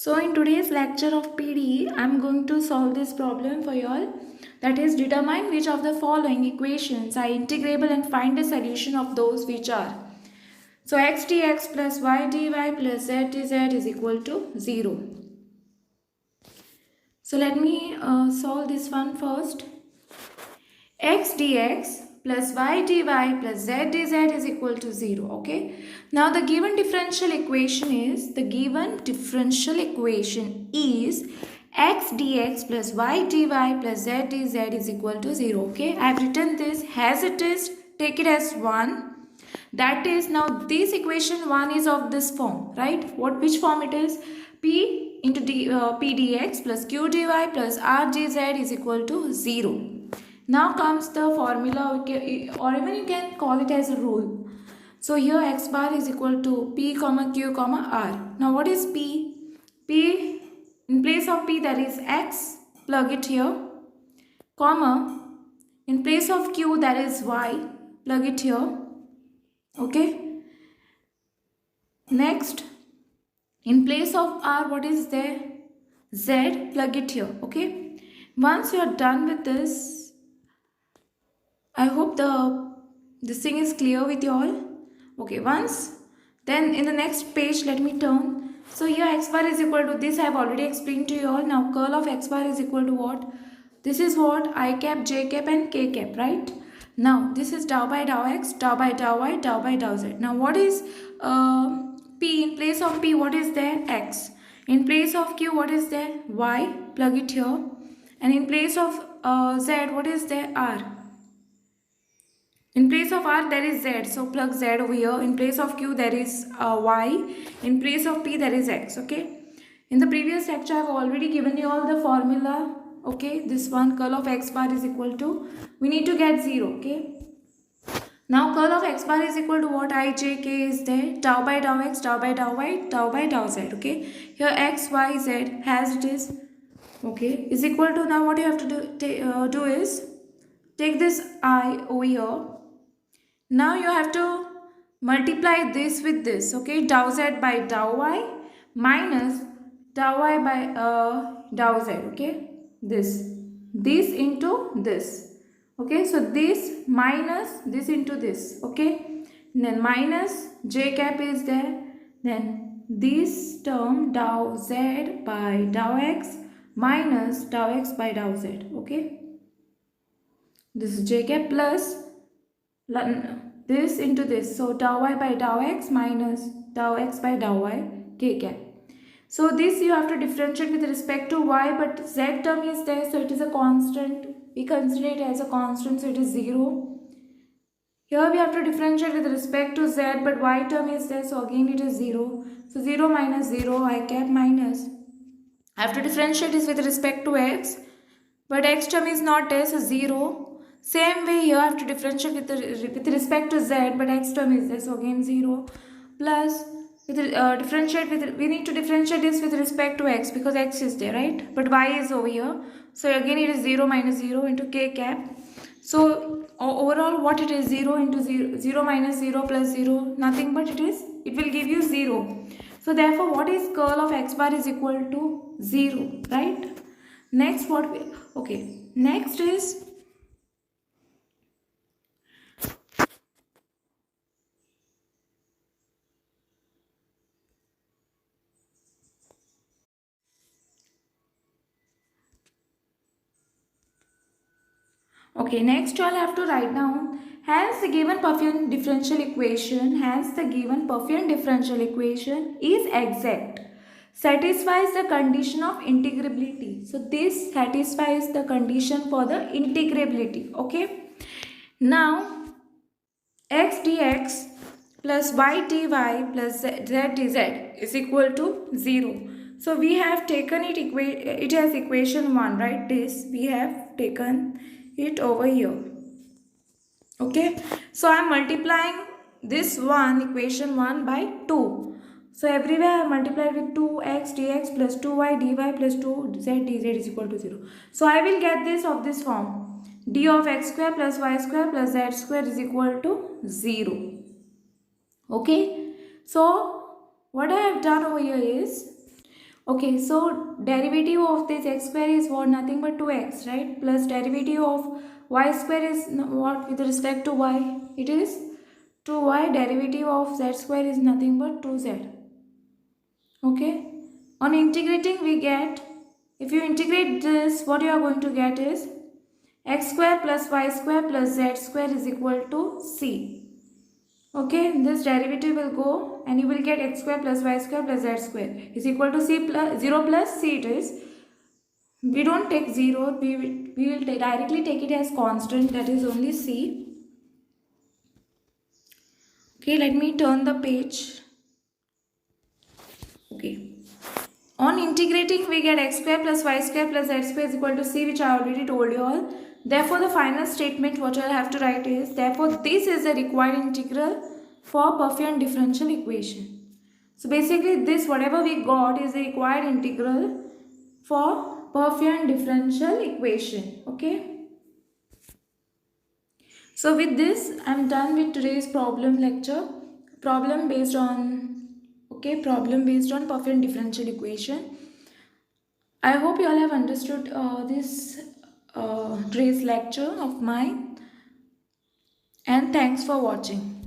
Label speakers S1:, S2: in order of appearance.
S1: So in today's lecture of PDE, I am going to solve this problem for you all. That is, determine which of the following equations are integrable and find the solution of those which are. So x dx plus y dy plus z dz is equal to 0. So let me solve this one first. X dx plus y dy plus z dz is equal to 0. Okay. Now the given differential equation is x dx plus y dy plus z dz is equal to 0. Okay. I have written this as it is. Take it as 1. That is, now this equation 1 is of this form, right? Which form it is? P into p dx plus q dy plus r dz is equal to 0. Now comes the formula, or even you can call it as a rule. So here x bar is equal to p comma q comma r. Now what is p? P, in place of p, that is x, plug it here, comma, in place of q, that is y, plug it here. Okay. Next, in place of r, what is there? Z, plug it here. Okay. Once you are done with this, I hope this thing is clear with you all. Okay, then in the next page, let me turn. So here x bar is equal to this. I have already explained to you all. Now curl of x bar is equal to what? This is what? I cap, j cap and k cap, right? Now this is tau by tau x, tau by tau y, tau by tau z. Now what is p? In place of p, what is there? X. In place of q, what is there? Y. Plug it here. And in place of z, what is there? R. In place of r, there is z. So plug z over here. In place of q, there is y. In place of p, there is x. Okay. In the previous lecture, I have already given you all the formula. Okay. This one, curl of x bar is equal to, we need to get 0. Okay. Now curl of x bar is equal to what? I, j, k is there. Tau by tau x, tau by tau y, tau by tau z. Okay. Here x, y, z as it is. Okay. Is equal to, now what you have to do is take this I over here. Now you have to multiply this with this, okay? Tau z by tau y minus tau y by tau z, okay? This into this, okay? So this minus this into this, okay? And then minus j cap is there. Then this term tau z by tau x minus tau x by tau z, okay? This is j cap plus this into this. So tau y by tau x minus tau x by tau y k cap. So this you have to differentiate with respect to y, but z term is there, so it is a constant. We consider it as a constant, so it is 0. Here we have to differentiate with respect to z, but y term is there, so again it is 0. So 0 minus 0 I cap minus. I have to differentiate this with respect to x, but x term is not there, so 0. Same way here I have to differentiate with respect to z, but x term is there, so again 0. Plus we need to differentiate this with respect to x because x is there, right? But y is over here, so again it is 0 minus 0 into k cap. So overall what it is, 0 into 0, 0 minus 0 plus 0, nothing but it will give you 0. So therefore what is curl of x bar is equal to 0, right? Next next is next I'll have to write down, hence the given Pfaffian differential equation is exact, satisfies the condition of integrability. So this satisfies the condition for the integrability. Okay. Now x dx plus y dy plus z dz is equal to 0. So we have taken it as equation 1, right? This we have taken it over here. Okay, so I am multiplying this equation 1 by 2. So everywhere I multiplied with 2x dx plus 2y dy plus 2z dz is equal to 0. So I will get this of this form, d of x square plus y square plus z square is equal to 0. Okay, so what I have done over here is, Okay, so derivative of this x square is what? Nothing but 2x, right? Plus derivative of y square is what with respect to y? It is 2y. Derivative of z square is nothing but 2z. Okay. On integrating we get, if you integrate this, what you are going to get is x square plus y square plus z square is equal to c. Okay, this derivative will go and you will get x square plus y square plus z square is equal to c plus 0 plus c it is. We don't take 0, we will directly take it as constant, that is only c. Okay, let me turn the page. Okay. On integrating, we get x square plus y square plus z square is equal to c, which I already told you all. Therefore, the final statement what I'll have to write is, therefore, this is the required integral for Pfaffian differential equation. So, basically, this whatever we got is the required integral for Pfaffian differential equation. Okay. So, with this, I'm done with today's problem lecture. Problem based on Pfaffian differential equation. I hope you all have understood this today's lecture of mine, and thanks for watching.